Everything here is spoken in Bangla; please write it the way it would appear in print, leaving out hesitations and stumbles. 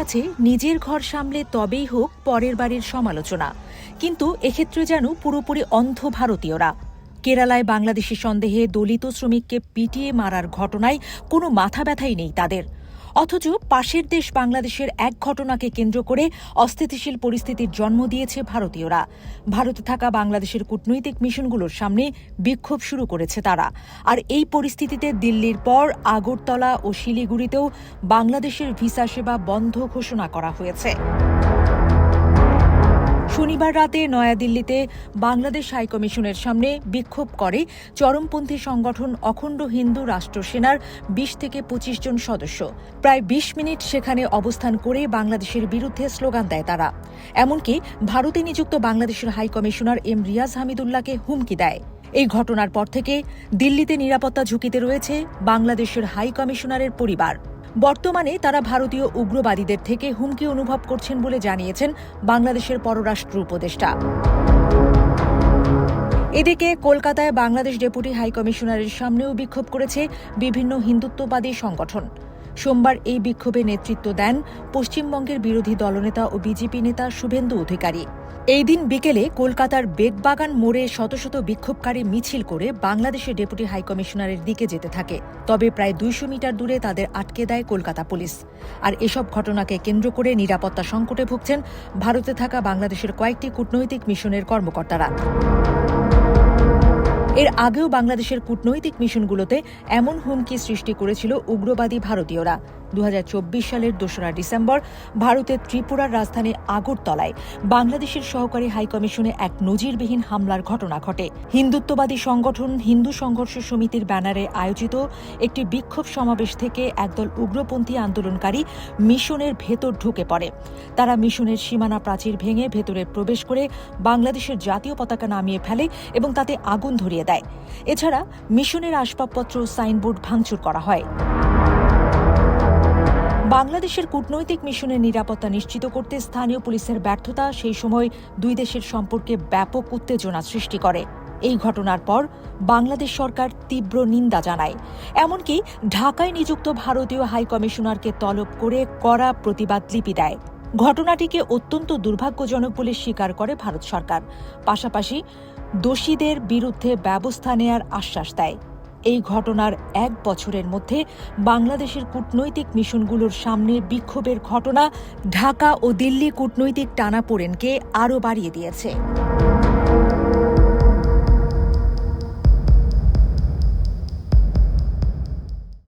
আছে নিজের ঘর সামলে তবেই হোক পরের বাড়ির সমালোচনা, কিন্তু এক্ষেত্রে যেন পুরোপুরি অন্ধ ভারতীয়রা। কেরালায় বাংলাদেশি সন্দেহে দলিত শ্রমিককে পিটিয়ে মারার ঘটনায় কোনো মাথা ব্যথাই নেই তাদের, অথচ পাশের দেশ বাংলাদেশের এক ঘটনাকে কেন্দ্র করে অস্থিতিশীল পরিস্থিতির জন্ম দিয়েছে ভারতীয়রা। ভারতে থাকা বাংলাদেশের কূটনৈতিক মিশনগুলোর সামনে বিক্ষোভ শুরু করেছে তারা। আর এই পরিস্থিতিতে দিল্লির পর আগরতলা ও শিলিগুড়িতেও বাংলাদেশের ভিসা সেবা বন্ধ ঘোষণা করা হয়েছে। শনিবার রাতে নয়াদিল্লিতে বাংলাদেশ হাইকমিশনের সামনে বিক্ষোভ করে চরমপন্থী সংগঠন অখণ্ড হিন্দু রাষ্ট্র সেনার ২০ থেকে ২৫ জন সদস্য। প্রায় ২০ মিনিট সেখানে অবস্থান করে বাংলাদেশের বিরুদ্ধে স্লোগান দেয় তারা। এমনকি ভারতে নিযুক্ত বাংলাদেশের হাইকমিশনার এম রিয়াজ হামিদুল্লাহকে হুমকি দেয়। এই ঘটনার পর থেকে দিল্লিতে নিরাপত্তা ঝুঁকিতে রয়েছে বাংলাদেশের হাইকমিশনারের পরিবার। বর্তমানে তারা ভারতীয় উগ্রবাদীদের থেকে হুমকি অনুভব করছেন বলে জানিয়েছেন বাংলাদেশের পররাষ্ট্র উপদেষ্টা। এদিকে কলকাতায় বাংলাদেশ ডেপুটি হাইকমিশনারের সামনেও বিক্ষোভ করেছে বিভিন্ন হিন্দুত্ববাদী সংগঠন। সোমবার এই বিক্ষোভে নেতৃত্ব দেন পশ্চিমবঙ্গের বিরোধী দলনেতা ও বিজেপি নেতা শুভেন্দু অধিকারী। এই দিন বিকেলে কলকাতার বেগবাগান মোড়ে শত শত বিক্ষোভকারী মিছিল করে বাংলাদেশের ডেপুটি হাইকমিশনারের দিকে যেতে থাকে। তবে প্রায় ২০০ মিটার দূরে তাদের আটকে দেয় কলকাতা পুলিশ। আর এসব ঘটনাকে কেন্দ্র করে নিরাপত্তা সংকটে ভুগছেন ভারতে থাকা বাংলাদেশের কয়েকটি কূটনৈতিক মিশনের কর্মকর্তারা। এর আগেও বাংলাদেশের কূটনৈতিক মিশনগুলোতে এমন হুমকি সৃষ্টি করেছিল উগ্রবাদী ভারতীয়রা। ২০২৪ সালের ২রা ডিসেম্বর ভারতের ত্রিপুরার রাজধানী আগরতলায় বাংলাদেশের সহকারী হাইকমিশনে এক নজিরবিহীন হামলার ঘটনা ঘটে। হিন্দুত্ববাদী সংগঠন হিন্দু সংঘর্ষ সমিতির ব্যানারে আয়োজিত একটি বিক্ষোভ সমাবেশ থেকে একদল উগ্রপন্থী আন্দোলনকারী মিশনের ভেতর ঢুকে পড়ে। তারা মিশনের সীমানা প্রাচীর ভেঙে ভেতরে প্রবেশ করে বাংলাদেশের জাতীয় পতাকা নামিয়ে ফেলে এবং তাতে আগুন ধরিয়ে দেয়। এছাড়া মিশনের আসবাবপত্র ও সাইনবোর্ড ভাঙচুর করা হয়। বাংলাদেশের কূটনৈতিক মিশনের নিরাপত্তা নিশ্চিত করতে স্থানীয় পুলিশের ব্যর্থতা সেই সময় দুই দেশের সম্পর্কে ব্যাপক উত্তেজনা সৃষ্টি করে। এই ঘটনার পর বাংলাদেশ সরকার তীব্র নিন্দা জানায়। এমনকি ঢাকায় নিযুক্ত ভারতীয় হাইকমিশনারকে তলব করে কড়া প্রতিবাদ লিপি দেয়। ঘটনাটিকে অত্যন্ত দুর্ভাগ্যজনক বলে স্বীকার করে ভারত সরকার, পাশাপাশি দোষীদের বিরুদ্ধে ব্যবস্থা নেয়ার আশ্বাস দেয়। এই ঘটনার ১ বছরের মধ্যে বাংলাদেশের কূটনৈতিক মিশনগুলোর সামনে বিক্ষোভের ঘটনা ঢাকা ও দিল্লি কূটনৈতিক টানাপোড়েনকে আরও বাড়িয়ে দিয়েছে।